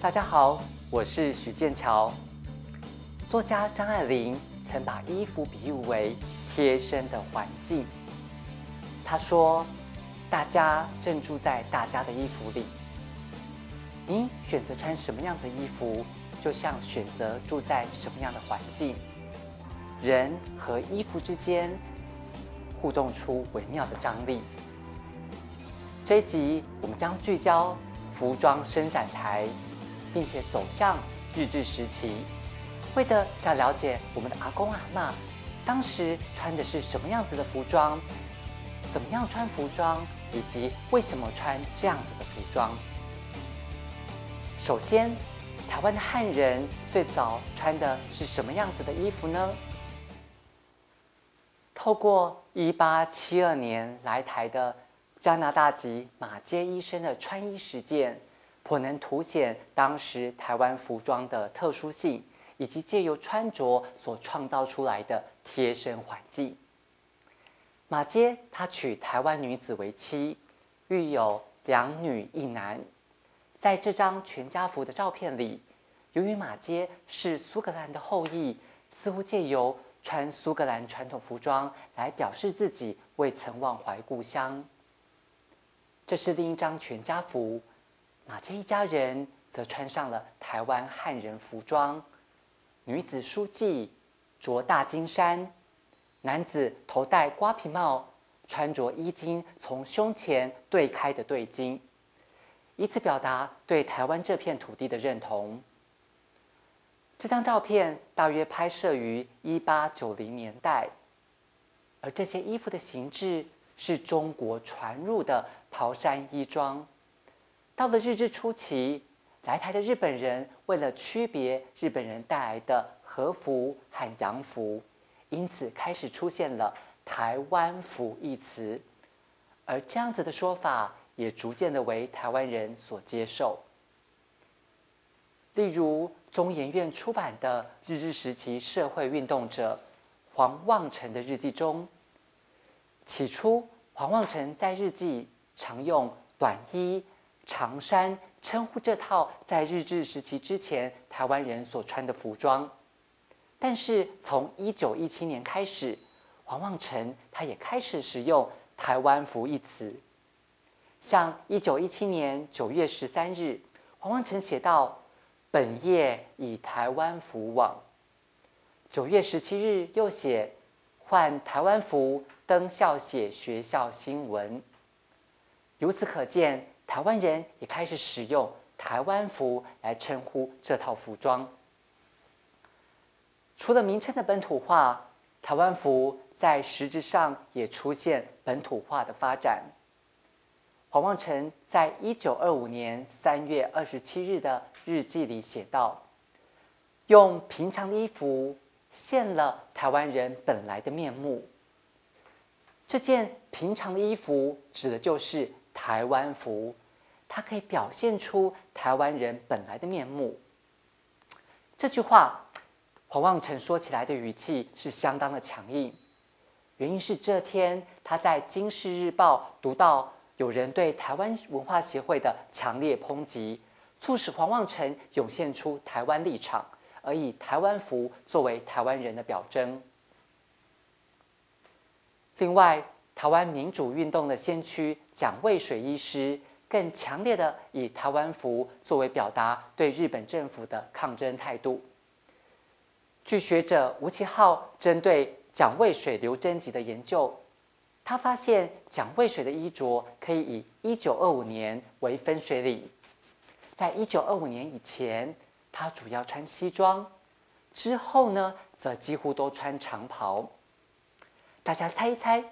大家好，我是许剑桥。作家张爱玲曾把衣服比喻为贴身的环境。她说：“大家正住在大家的衣服里，你选择穿什么样子的衣服，就像选择住在什么样的环境。人和衣服之间互动出微妙的张力。”这一集我们将聚焦服装伸展台，并且走向日治时期，为的是要了解我们的阿公阿嬷当时穿的是什么样子的服装，怎么样穿服装，以及为什么穿这样子的服装。首先，台湾的汉人最早穿的是什么样子的衣服呢？透过1872年来台的加拿大籍马偕医生的穿衣实践，颇能凸显当时台湾服装的特殊性，以及借由穿着所创造出来的贴身环境。马偕他娶台湾女子为妻，育有2女1男。在这张全家福的照片里，由于马偕是苏格兰的后裔，似乎借由穿苏格兰传统服装来表示自己未曾忘怀故乡。这是另一张全家福，马偕一家人则穿上了台湾汉人服装，女子梳髻，着大金衫，男子头戴瓜皮帽，穿着衣襟从胸前对开的对襟，以此表达对台湾这片土地的认同。这张照片大约拍摄于1890年代，而这些衣服的形制是中国传入的袍衫衣装。到了日治初期，来台的日本人为了区别日本人带来的和服和洋服，因此开始出现了台湾服一词，而这样子的说法也逐渐的为台湾人所接受。例如中研院出版的日治时期社会运动者黄旺成的日记中，起初黄旺成在日记常用短衣、长衫称呼这套在日治时期之前台湾人所穿的服装。但是从1917年开始，黄旺成他也开始使用台湾服一词。像1917年9月13日，黄旺成写道：“本业以台湾服往。”9月17日又写：“换台湾服登校写学校新闻。”由此可见，台湾人也开始使用台湾服来称呼这套服装。除了名称的本土化，台湾服在实质上也出现本土化的发展。黄旺成在1925年3月27日的日记里写道：“用平常的衣服现了台湾人本来的面目。”这件平常的衣服指的就是台湾服，它可以表现出台湾人本来的面目。这句话，黄旺成说起来的语气是相当的强硬，原因是这天他在《金氏日报》读到有人对台湾文化协会的强烈抨击，促使黄旺成涌现出台湾立场，而以台湾服作为台湾人的表征。另外，台湾民主运动的先驱蒋渭水医师更强烈的以台湾服作为表达对日本政府的抗争态度。据学者吴其浩针对蒋渭水留真集的研究，他发现蒋渭水的衣着可以以1925年为分水岭。在1925年以前，他主要穿西装，之后呢，则几乎都穿长袍。大家猜一猜，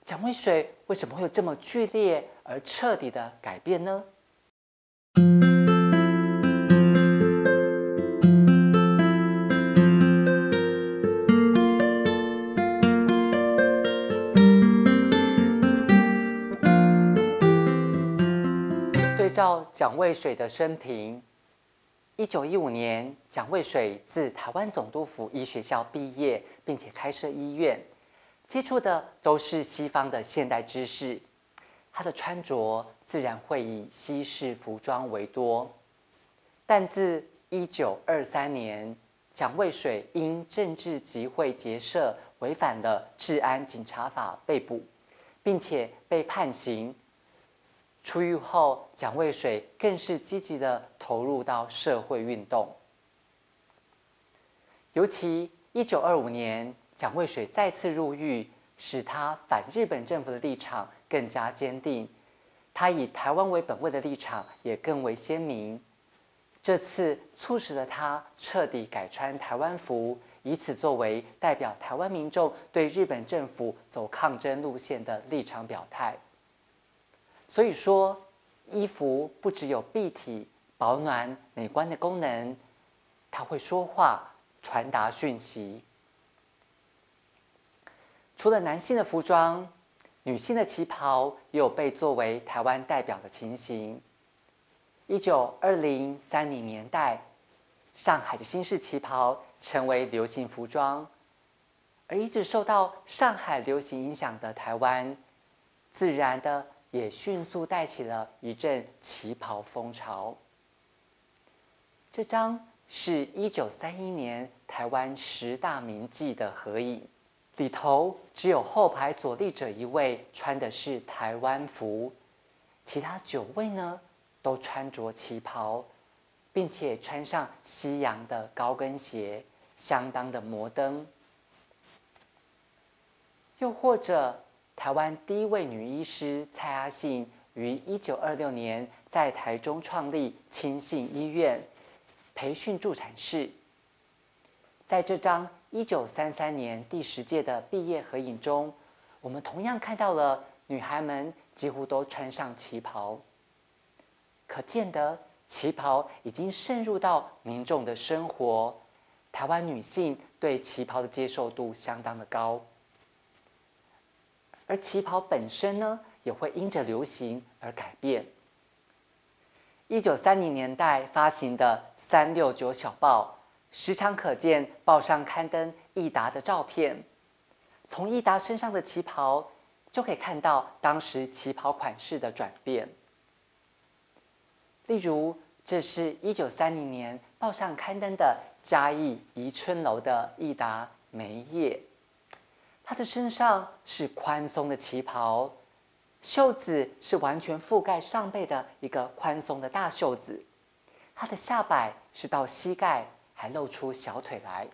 蒋渭水为什么会有这么剧烈而彻底的改变呢？对照蒋渭水的生平，1915年，蒋渭水自台湾总督府医学校毕业，并且开设医院，接触的都是西方的现代知识，他的穿着自然会以西式服装为多。但自1923年，蒋渭水因政治集会结社违反了治安警察法被捕，并且被判刑。出狱后，蒋渭水更是积极地投入到社会运动。尤其1925年，蒋渭水再次入狱，使他反日本政府的立场更加坚定，他以台湾为本位的立场也更为鲜明。这次促使了他彻底改穿台湾服，以此作为代表台湾民众对日本政府走抗争路线的立场表态。所以说，衣服不只有蔽体、保暖、美观的功能，它会说话、传达讯息。除了男性的服装，女性的旗袍也有被作为台湾代表的情形。1920、30年代，上海的新式旗袍成为流行服装，而一直受到上海流行影响的台湾，自然的也迅速带起了一阵旗袍风潮。这张是1931年台湾10大名妓的合影，里头只有后排左立者一位穿的是台湾服，其他9位呢都穿着旗袍，并且穿上西洋的高跟鞋，相当的摩登。又或者，台湾第一位女医师蔡阿信于1926年在台中创立亲信医院，培训助产士。在这张1933年第10届的毕业合影中，我们同样看到了女孩们几乎都穿上旗袍，可见得旗袍已经渗入到民众的生活，台湾女性对旗袍的接受度相当的高。而旗袍本身呢，也会因着流行而改变。1930年代发行的369小报，时常可见报上刊登义达的照片。从义达身上的旗袍，就可以看到当时旗袍款式的转变。例如，这是1930年报上刊登的嘉义宜春楼的义达梅叶。他的身上是宽松的旗袍，袖子是完全覆盖上背的一个宽松的大袖子，他的下摆是到膝盖，还露出小腿来。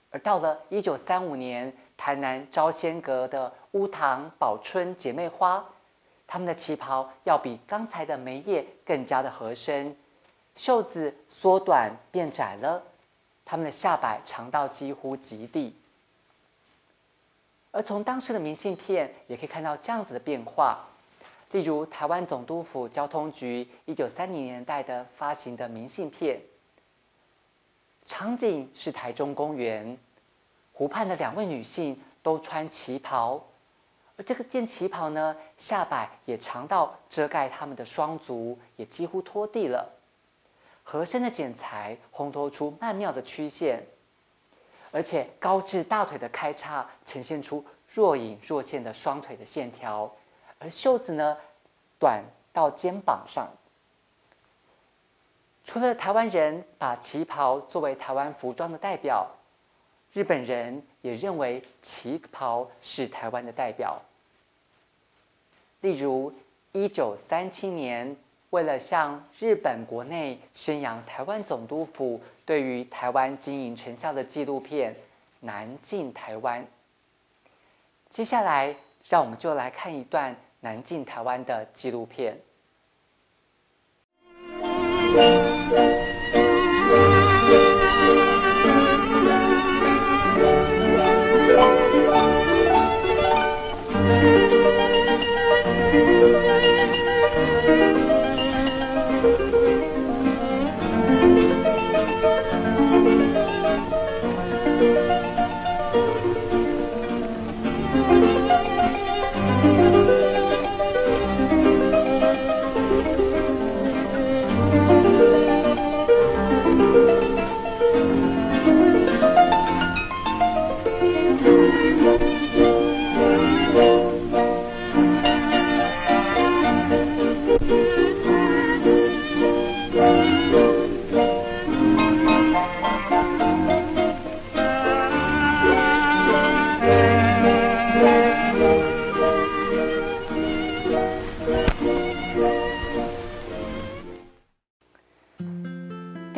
而到了1935年，台南招仙阁的乌堂、宝春姐妹花，她们的旗袍要比刚才的梅叶更加的合身，袖子缩短变窄了，她们的下摆长到几乎及地。而从当时的明信片也可以看到这样子的变化，例如台湾总督府交通局1930年代的发行的明信片，场景是台中公园，湖畔的2位女性都穿旗袍，而这个件旗袍呢，下摆也长到遮盖她们的双足，也几乎拖地了。合身的剪裁烘托出曼妙的曲线，而且高至大腿的开叉呈现出若隐若现的双腿的线条，而袖子呢短到肩膀上。除了台湾人把旗袍作为台湾服装的代表，日本人也认为旗袍是台湾的代表。例如1937年，为了向日本国内宣扬台湾总督府对于台湾经营成效的纪录片《南进台湾》。接下来，让我们就来看一段南进台湾的纪录片。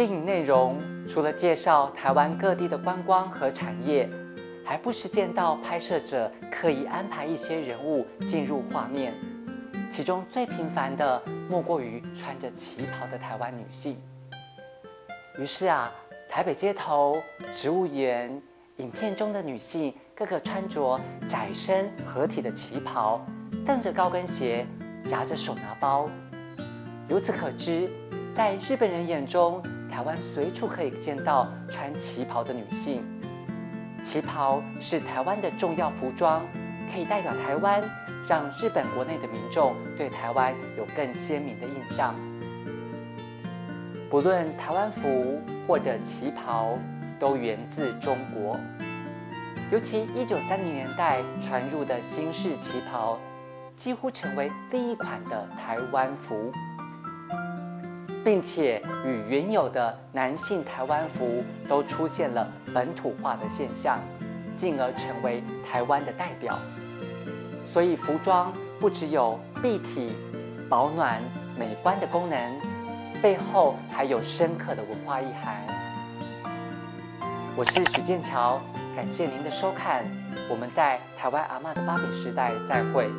电影内容除了介绍台湾各地的观光和产业，还不时见到拍摄者刻意安排一些人物进入画面，其中最频繁的莫过于穿着旗袍的台湾女性。于是台北街头、植物园、影片中的女性，个个穿着窄身合体的旗袍，蹬着高跟鞋，夹着手拿包。由此可知，在日本人眼中，台湾随处可以见到穿旗袍的女性。旗袍是台湾的重要服装，可以代表台湾，让日本国内的民众对台湾有更鲜明的印象。不论台湾服或者旗袍，都源自中国。尤其1930年代传入的新式旗袍，几乎成为第一款的台湾服，并且与原有的男性台湾服都出现了本土化的现象，进而成为台湾的代表。所以服装不只有蔽体、保暖、美观的功能，背后还有深刻的文化意涵。我是许剑桥，感谢您的收看，我们在台湾阿嬷的芭比时代再会。